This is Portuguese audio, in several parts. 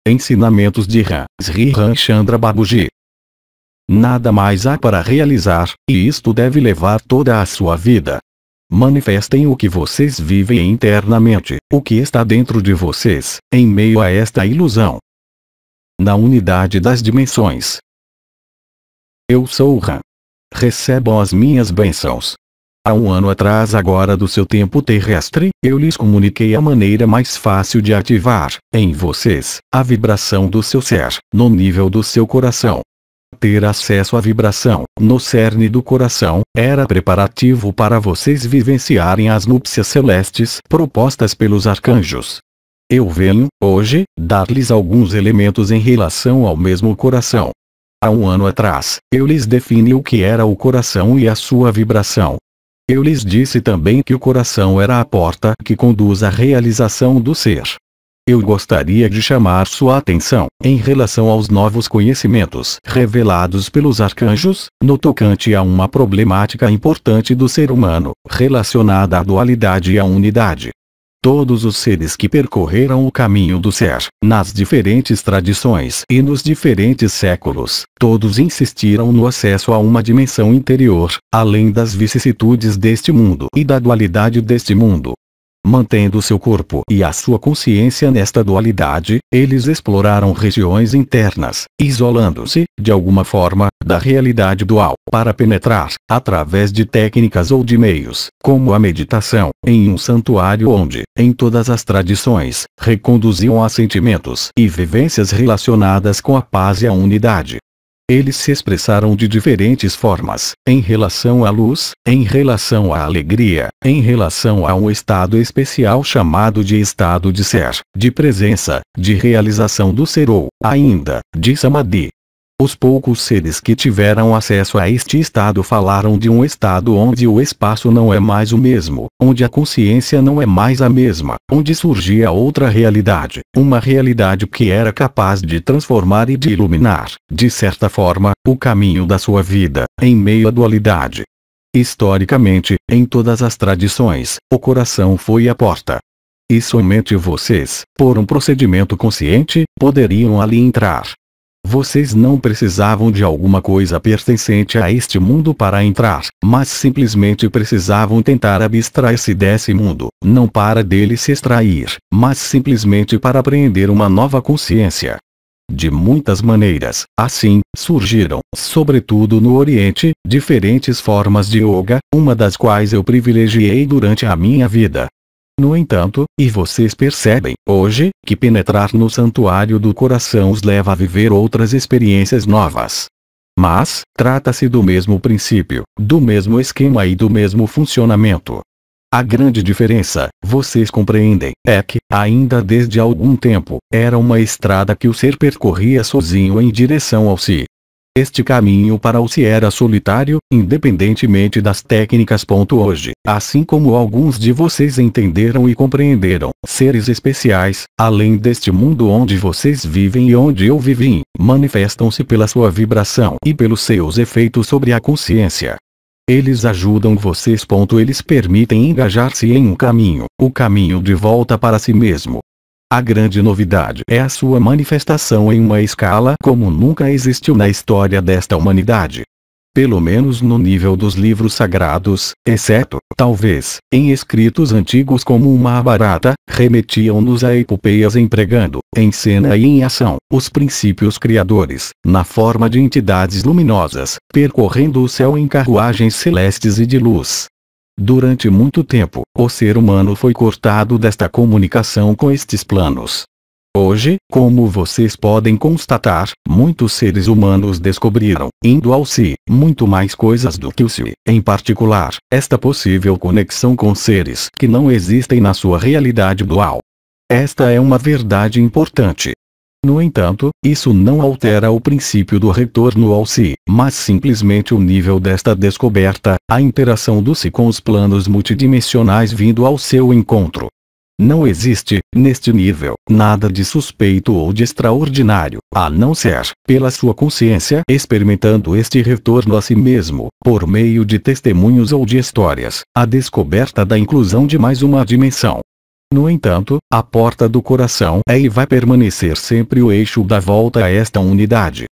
Ensinamentos de Sri Ramchandra Babuji. Nada mais há para realizar, e isto deve levar toda a sua vida. Manifestem o que vocês vivem internamente, o que está dentro de vocês, em meio a esta ilusão. Na unidade das dimensões. Eu sou o Ram. Recebam as minhas bênçãos. Há um ano atrás agora do seu tempo terrestre, eu lhes comuniquei a maneira mais fácil de ativar, em vocês, a vibração do seu ser, no nível do seu coração. Ter acesso à vibração, no cerne do coração, era preparativo para vocês vivenciarem as núpcias celestes propostas pelos arcanjos. Eu venho, hoje, dar-lhes alguns elementos em relação ao mesmo coração. Há um ano atrás, eu lhes defini o que era o coração e a sua vibração. Eu lhes disse também que o coração era a porta que conduz à realização do ser. Eu gostaria de chamar sua atenção, em relação aos novos conhecimentos revelados pelos arcanjos, no tocante a uma problemática importante do ser humano, relacionada à dualidade e à unidade. Todos os seres que percorreram o caminho do ser, nas diferentes tradições e nos diferentes séculos, todos insistiram no acesso a uma dimensão interior, além das vicissitudes deste mundo e da dualidade deste mundo. Mantendo seu corpo e a sua consciência nesta dualidade, eles exploraram regiões internas, isolando-se, de alguma forma, da realidade dual, para penetrar, através de técnicas ou de meios, como a meditação, em um santuário onde, em todas as tradições, reconduziam a sentimentos e vivências relacionadas com a paz e a unidade. Eles se expressaram de diferentes formas, em relação à luz, em relação à alegria, em relação a um estado especial chamado de estado de ser, de presença, de realização do ser ou, ainda, de samadhi. Os poucos seres que tiveram acesso a este estado falaram de um estado onde o espaço não é mais o mesmo, onde a consciência não é mais a mesma, onde surgia outra realidade, uma realidade que era capaz de transformar e de iluminar, de certa forma, o caminho da sua vida, em meio à dualidade. Historicamente, em todas as tradições, o coração foi a porta. E somente vocês, por um procedimento consciente, poderiam ali entrar. Vocês não precisavam de alguma coisa pertencente a este mundo para entrar, mas simplesmente precisavam tentar abstrair-se desse mundo, não para dele se extrair, mas simplesmente para apreender uma nova consciência. De muitas maneiras, assim, surgiram, sobretudo no Oriente, diferentes formas de yoga, uma das quais eu privilegiei durante a minha vida. No entanto, e vocês percebem, hoje, que penetrar no santuário do coração os leva a viver outras experiências novas. Mas, trata-se do mesmo princípio, do mesmo esquema e do mesmo funcionamento. A grande diferença, vocês compreendem, é que, ainda desde algum tempo, era uma estrada que o ser percorria sozinho em direção ao si. Este caminho para o si era solitário, independentemente das técnicas. Hoje, assim como alguns de vocês entenderam e compreenderam, seres especiais, além deste mundo onde vocês vivem e onde eu vivi, manifestam-se pela sua vibração e pelos seus efeitos sobre a consciência. Eles ajudam vocês. Eles permitem engajar-se em um caminho, o caminho de volta para si mesmo. A grande novidade é a sua manifestação em uma escala como nunca existiu na história desta humanidade. Pelo menos no nível dos livros sagrados, exceto, talvez, em escritos antigos como o Mahabharata, remetiam-nos a epopeias empregando, em cena e em ação, os princípios criadores, na forma de entidades luminosas, percorrendo o céu em carruagens celestes e de luz. Durante muito tempo, o ser humano foi cortado desta comunicação com estes planos. Hoje, como vocês podem constatar, muitos seres humanos descobriram, indo ao si, muito mais coisas do que o si, em particular, esta possível conexão com seres que não existem na sua realidade dual. Esta é uma verdade importante. No entanto, isso não altera o princípio do retorno ao si, mas simplesmente o nível desta descoberta, a interação do si com os planos multidimensionais vindo ao seu encontro. Não existe, neste nível, nada de suspeito ou de extraordinário, a não ser, pela sua consciência experimentando este retorno a si mesmo, por meio de testemunhos ou de histórias, a descoberta da inclusão de mais uma dimensão. No entanto, a porta do coração é e vai permanecer sempre o eixo da volta a esta unidade.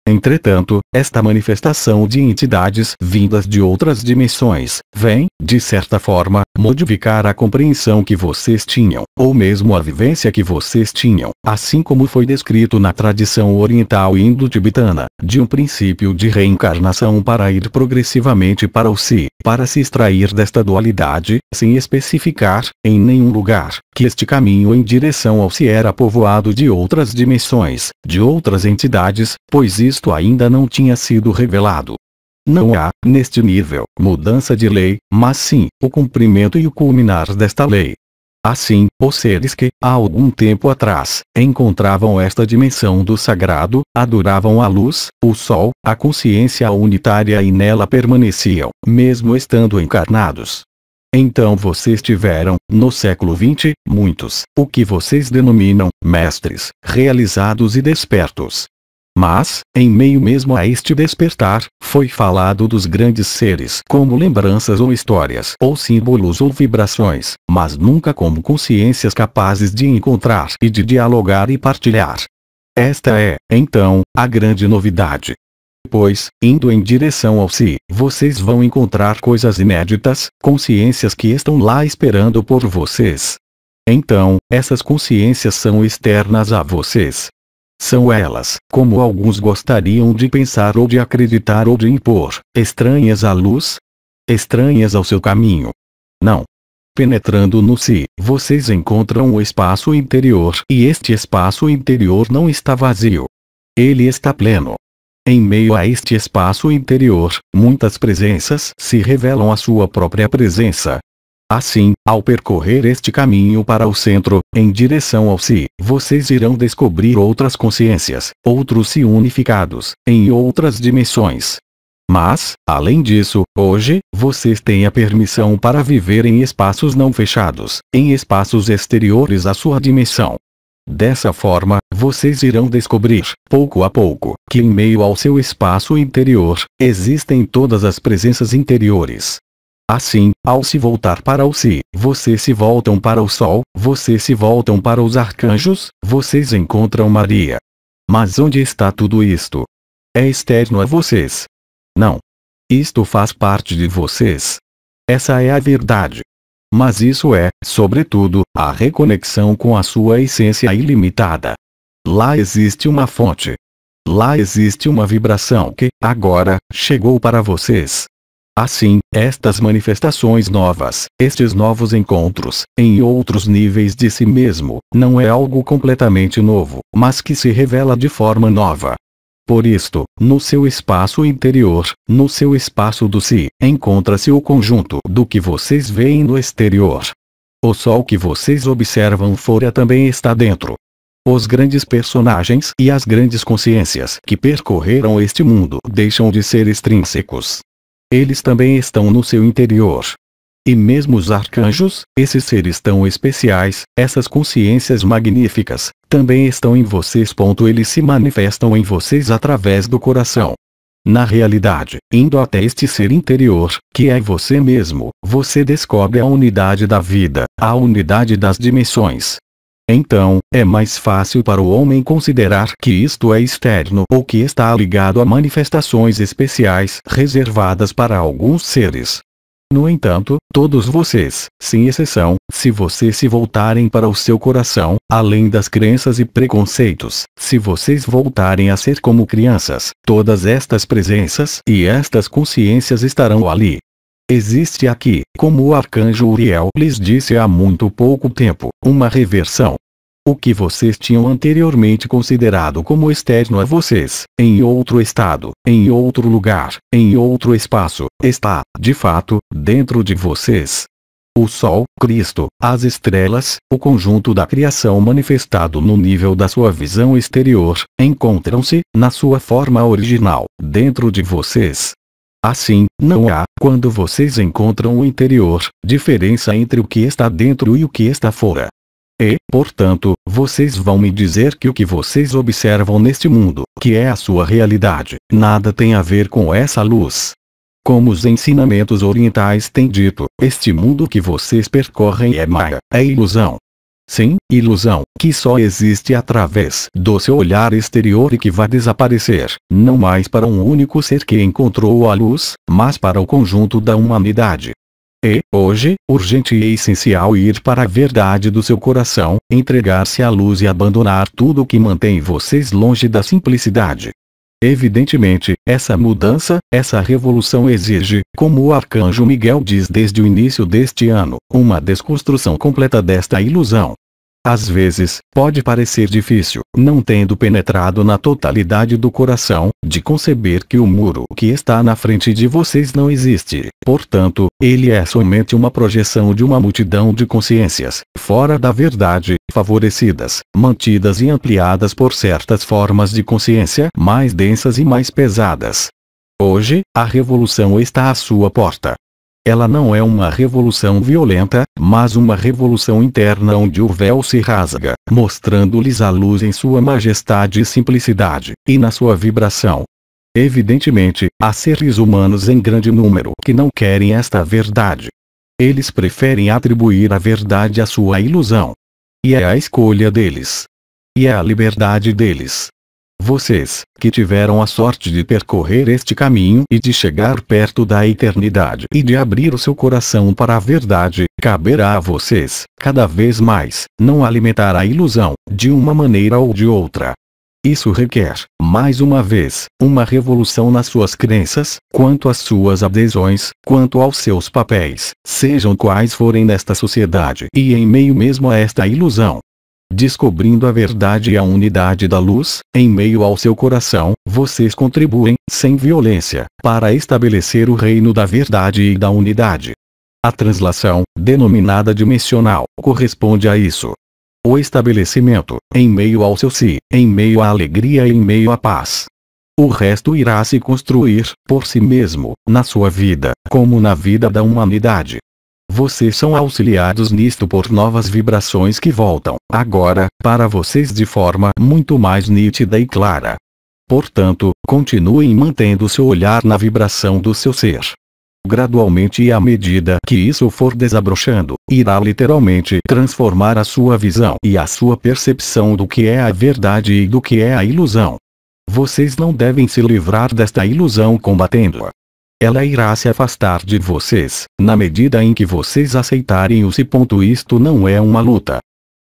Entretanto, esta manifestação de entidades vindas de outras dimensões, vem, de certa forma, modificar a compreensão que vocês tinham, ou mesmo a vivência que vocês tinham, assim como foi descrito na tradição oriental indo-tibetana, de um princípio de reencarnação para ir progressivamente para o si, para se extrair desta dualidade, sem especificar, em nenhum lugar, que este caminho em direção ao si era povoado de outras dimensões, de outras entidades, pois isto ainda não tinha sido revelado. Não há, neste nível, mudança de lei, mas sim, o cumprimento e o culminar desta lei. Assim, os seres que, há algum tempo atrás, encontravam esta dimensão do sagrado, adoravam a luz, o sol, a consciência unitária e nela permaneciam, mesmo estando encarnados. Então vocês tiveram, no século XX, muitos, o que vocês denominam, mestres, realizados e despertos. Mas, em meio mesmo a este despertar, foi falado dos grandes seres como lembranças ou histórias ou símbolos ou vibrações, mas nunca como consciências capazes de encontrar e de dialogar e partilhar. Esta é, então, a grande novidade. Pois, indo em direção ao si, vocês vão encontrar coisas inéditas, consciências que estão lá esperando por vocês. Então, essas consciências são externas a vocês. São elas, como alguns gostariam de pensar ou de acreditar ou de impor, estranhas à luz? Estranhas ao seu caminho? Não. Penetrando no si, vocês encontram o espaço interior e este espaço interior não está vazio. Ele está pleno. Em meio a este espaço interior, muitas presenças se revelam a sua própria presença. Assim, ao percorrer este caminho para o centro, em direção ao si, vocês irão descobrir outras consciências, outros si unificados, em outras dimensões. Mas, além disso, hoje, vocês têm a permissão para viver em espaços não fechados, em espaços exteriores à sua dimensão. Dessa forma, vocês irão descobrir, pouco a pouco, que em meio ao seu espaço interior, existem todas as presenças interiores. Assim, ao se voltar para o si, vocês se voltam para o sol, vocês se voltam para os arcanjos, vocês encontram Maria. Mas onde está tudo isto? É externo a vocês? Não. Isto faz parte de vocês. Essa é a verdade. Mas isso é, sobretudo, a reconexão com a sua essência ilimitada. Lá existe uma fonte. Lá existe uma vibração que, agora, chegou para vocês. Assim, estas manifestações novas, estes novos encontros, em outros níveis de si mesmo, não é algo completamente novo, mas que se revela de forma nova. Por isto, no seu espaço interior, no seu espaço do si, encontra-se o conjunto do que vocês veem no exterior. O sol que vocês observam fora também está dentro. Os grandes personagens e as grandes consciências que percorreram este mundo deixam de ser extrínsecos. Eles também estão no seu interior. E mesmo os arcanjos, esses seres tão especiais, essas consciências magníficas, também estão em vocês. Eles se manifestam em vocês através do coração. Na realidade, indo até este ser interior, que é você mesmo, você descobre a unidade da vida, a unidade das dimensões. Então, é mais fácil para o homem considerar que isto é externo ou que está ligado a manifestações especiais reservadas para alguns seres. No entanto, todos vocês, sem exceção, se vocês se voltarem para o seu coração, além das crenças e preconceitos, se vocês voltarem a ser como crianças, todas estas presenças e estas consciências estarão ali. Existe aqui, como o arcanjo Uriel lhes disse há muito pouco tempo, uma reversão. O que vocês tinham anteriormente considerado como externo a vocês, em outro estado, em outro lugar, em outro espaço, está, de fato, dentro de vocês. O Sol, Cristo, as estrelas, o conjunto da criação manifestado no nível da sua visão exterior, encontram-se, na sua forma original, dentro de vocês. Assim, não há, quando vocês encontram o interior, diferença entre o que está dentro e o que está fora. E, portanto, vocês vão me dizer que o que vocês observam neste mundo, que é a sua realidade, nada tem a ver com essa luz. Como os ensinamentos orientais têm dito, este mundo que vocês percorrem é Maya, é ilusão. Sim, ilusão, que só existe através do seu olhar exterior e que vai desaparecer, não mais para um único ser que encontrou a luz, mas para o conjunto da humanidade. E, hoje, urgente e essencial ir para a verdade do seu coração, entregar-se à luz e abandonar tudo que mantém vocês longe da simplicidade. Evidentemente, essa mudança, essa revolução exige, como o arcanjo Miguel diz desde o início deste ano, uma desconstrução completa desta ilusão. Às vezes, pode parecer difícil, não tendo penetrado na totalidade do coração, de conceber que o muro que está na frente de vocês não existe. Portanto, ele é somente uma projeção de uma multidão de consciências, fora da verdade, favorecidas, mantidas e ampliadas por certas formas de consciência mais densas e mais pesadas. Hoje, a revolução está à sua porta. Ela não é uma revolução violenta, mas uma revolução interna onde o véu se rasga, mostrando-lhes a luz em sua majestade e simplicidade, e na sua vibração. Evidentemente, há seres humanos em grande número que não querem esta verdade. Eles preferem atribuir a verdade à sua ilusão. E é a escolha deles. E é a liberdade deles. Vocês, que tiveram a sorte de percorrer este caminho e de chegar perto da eternidade e de abrir o seu coração para a verdade, caberá a vocês, cada vez mais, não alimentar a ilusão, de uma maneira ou de outra. Isso requer, mais uma vez, uma revolução nas suas crenças, quanto às suas adesões, quanto aos seus papéis, sejam quais forem nesta sociedade e em meio mesmo a esta ilusão. Descobrindo a verdade e a unidade da luz, em meio ao seu coração, vocês contribuem, sem violência, para estabelecer o reino da verdade e da unidade. A translação, denominada dimensional, corresponde a isso. O estabelecimento, em meio ao seu si, em meio à alegria e em meio à paz. O resto irá se construir, por si mesmo, na sua vida, como na vida da humanidade. Vocês são auxiliados nisto por novas vibrações que voltam, agora, para vocês de forma muito mais nítida e clara. Portanto, continuem mantendo seu olhar na vibração do seu ser. Gradualmente e à medida que isso for desabrochando, irá literalmente transformar a sua visão e a sua percepção do que é a verdade e do que é a ilusão. Vocês não devem se livrar desta ilusão combatendo-a. Ela irá se afastar de vocês, na medida em que vocês aceitarem o si. Isto não é uma luta.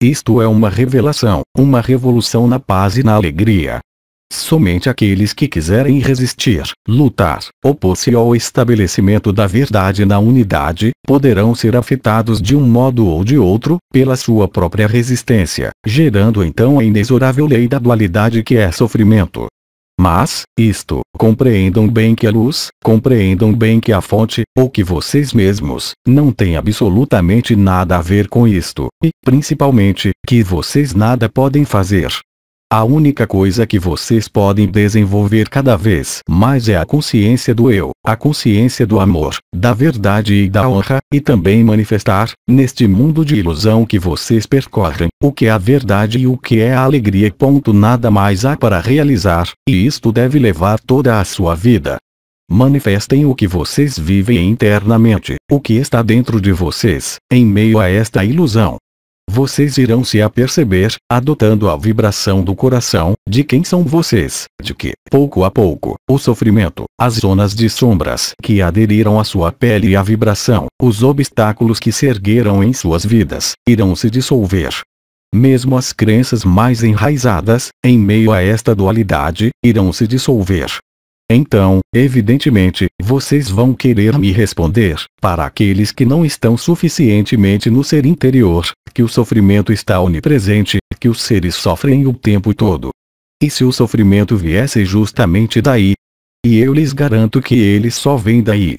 Isto é uma revelação, uma revolução na paz e na alegria. Somente aqueles que quiserem resistir, lutar, opor-se ao estabelecimento da verdade na unidade, poderão ser afetados de um modo ou de outro, pela sua própria resistência, gerando então a inexorável lei da dualidade que é sofrimento. Mas, compreendam bem que a luz, compreendam bem que a fonte, ou que vocês mesmos, não têm absolutamente nada a ver com isto, e, principalmente, que vocês nada podem fazer. A única coisa que vocês podem desenvolver cada vez mais é a consciência do eu, a consciência do amor, da verdade e da honra, e também manifestar, neste mundo de ilusão que vocês percorrem, o que é a verdade e o que é a alegria. Nada mais há para realizar, e isto deve levar toda a sua vida. Manifestem o que vocês vivem internamente, o que está dentro de vocês, em meio a esta ilusão. Vocês irão se aperceber, adotando a vibração do coração, de quem são vocês, de que, pouco a pouco, o sofrimento, as zonas de sombras que aderiram à sua pele e a vibração, os obstáculos que se ergueram em suas vidas, irão se dissolver. Mesmo as crenças mais enraizadas, em meio a esta dualidade, irão se dissolver. Então, evidentemente, vocês vão querer me responder, para aqueles que não estão suficientemente no ser interior, que o sofrimento está onipresente, que os seres sofrem o tempo todo. E se o sofrimento viesse justamente daí? E eu lhes garanto que ele só vem daí.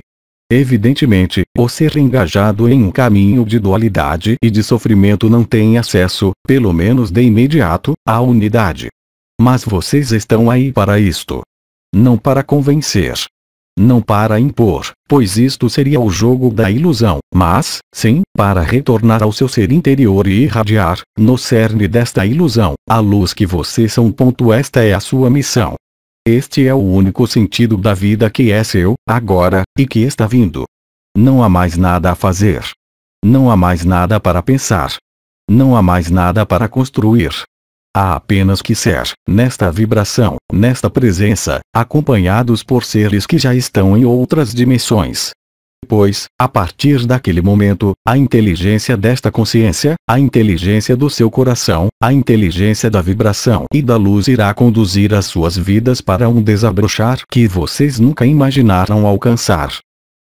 Evidentemente, o ser engajado em um caminho de dualidade e de sofrimento não tem acesso, pelo menos de imediato, à unidade. Mas vocês estão aí para isto. Não para convencer. Não para impor, pois isto seria o jogo da ilusão, mas, sim, para retornar ao seu ser interior e irradiar, no cerne desta ilusão, a luz que vocês são. Esta é a sua missão. Este é o único sentido da vida que é seu, agora, e que está vindo. Não há mais nada a fazer. Não há mais nada para pensar. não há mais nada para construir. Há apenas que ser, nesta vibração, nesta presença, acompanhados por seres que já estão em outras dimensões. Pois, a partir daquele momento, a inteligência desta consciência, a inteligência do seu coração, a inteligência da vibração e da luz irá conduzir as suas vidas para um desabrochar que vocês nunca imaginaram alcançar.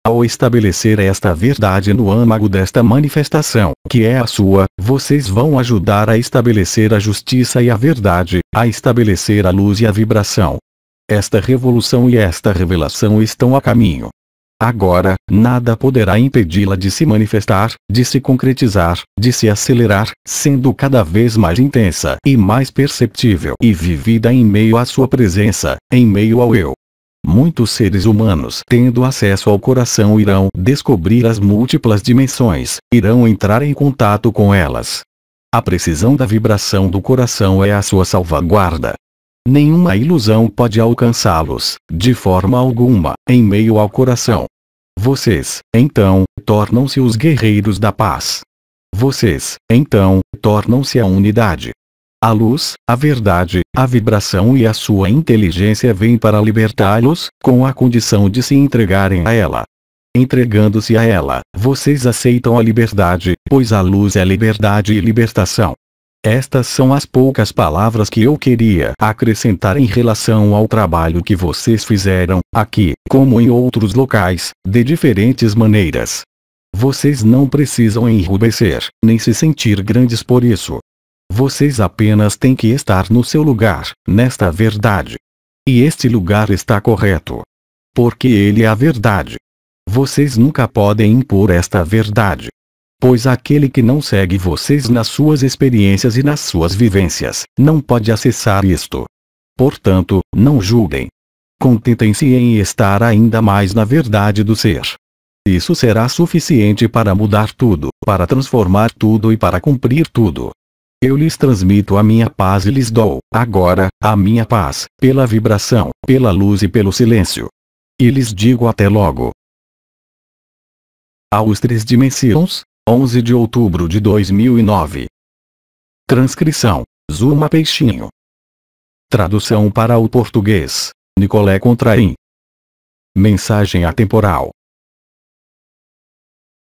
Ao estabelecer esta verdade no âmago desta manifestação, que é a sua, vocês vão ajudar a estabelecer a justiça e a verdade, a estabelecer a luz e a vibração. Esta revolução e esta revelação estão a caminho. Agora, nada poderá impedi-la de se manifestar, de se concretizar, de se acelerar, sendo cada vez mais intensa e mais perceptível e vivida em meio à sua presença, em meio ao eu. Muitos seres humanos, tendo acesso ao coração, irão descobrir as múltiplas dimensões, irão entrar em contato com elas. A precisão da vibração do coração é a sua salvaguarda. Nenhuma ilusão pode alcançá-los, de forma alguma, em meio ao coração. Vocês, então, tornam-se os guerreiros da paz. Vocês, então, tornam-se a unidade. A luz, a verdade, a vibração e a sua inteligência vêm para libertá-los, com a condição de se entregarem a ela. Entregando-se a ela, vocês aceitam a liberdade, pois a luz é liberdade e libertação. Estas são as poucas palavras que eu queria acrescentar em relação ao trabalho que vocês fizeram, aqui, como em outros locais, de diferentes maneiras. Vocês não precisam enrubescer, nem se sentir grandes por isso. Vocês apenas têm que estar no seu lugar, nesta verdade. E este lugar está correto. Porque ele é a verdade. Vocês nunca podem impor esta verdade. Pois aquele que não segue vocês nas suas experiências e nas suas vivências, não pode acessar isto. Portanto, não julguem. Contentem-se em estar ainda mais na verdade do ser. Isso será suficiente para mudar tudo, para transformar tudo e para cumprir tudo. Eu lhes transmito a minha paz e lhes dou, agora, a minha paz, pela vibração, pela luz e pelo silêncio. E lhes digo até logo. Aos 3 Dimensões, 11 de outubro de 2009. Transcrição: Zuma Peixinho. Tradução para o português: Nicolé Contraim. Mensagem atemporal.